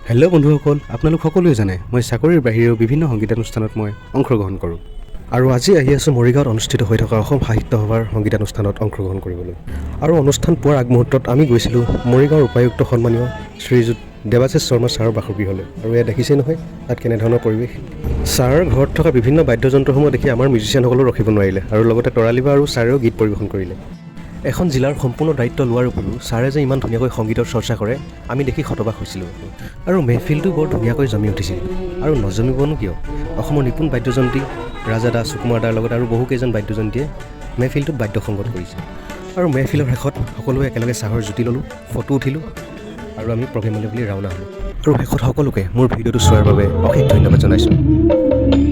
Hello' বন্ধুসকল, আপোনালোক সকলোৱে জানে মই চাকৰিৰ বাহিৰেও বিভিন্ন সংগীতানুষ্ঠানত মই অংশগ্ৰহণ কৰোঁ। আৰু আজি আহি আছোঁ মৰিগাঁৱত অনুষ্ঠিত হৈ থকা অসম সাহিত্য সভাৰ সংগীতানুষ্ঠানত অংশগ্ৰহণ কৰিবলৈ। আৰু অনুষ্ঠান পোৱাৰ আগমুহূৰ্তত আমি গৈছিলোঁ মৰিগাঁৱৰ উপায়ুক্ত সন্মানীয় শ্ৰীযুত দেৱাশিষ শৰ্মা ছাৰৰ বাসগৃহলৈ। আৰু এয়া দেখিছে নহয় তাত কেনেধৰণৰ পৰিৱেশ। ছাৰৰ ঘৰত থকা বিভিন্ন বাদ্যযন্ত্ৰসমূহ দেখি আমাৰ মিউজিচিয়ানসকলেও ৰখিব নোৱাৰিলে আৰু লগতে তৰালী বা আৰু ছাৰেও গীত পৰিৱেশন কৰিলে। এখন জিলাৰ সম্পূৰ্ণ দায়িত্ব লোৱাৰ উপৰিও ছাৰে যে ইমান ধুনীয়াকৈ সংগীতৰ চৰ্চা কৰে আমি দেখি হতবাক হৈছিলোঁ। আৰু মেহফিলটো বৰ ধুনীয়াকৈ জমি উঠিছিল। আৰু নজমিবনো কিয়, অসমৰ নিপুণ বাদ্যযন্ত্ৰী ৰাজা দাস, সুকুমাৰ দাৰ লগত আৰু বহুকেইজন বাদ্যযন্ত্ৰীয়ে মেহফিলটোত বাদ্য সংগত কৰিছে। আৰু মেহফিলৰ শেষত সকলোৱে একেলগে চাহৰ জুতি ল'লোঁ, ফটো উঠিলোঁ আৰু আমি প্ৰগ্ৰেমলৈ বুলি ৰাওনা হ'লোঁ। আৰু শেষত সকলোকে মোৰ ভিডিঅ'টো চোৱাৰ বাবে অশেষ ধন্যবাদ জনাইছোঁ।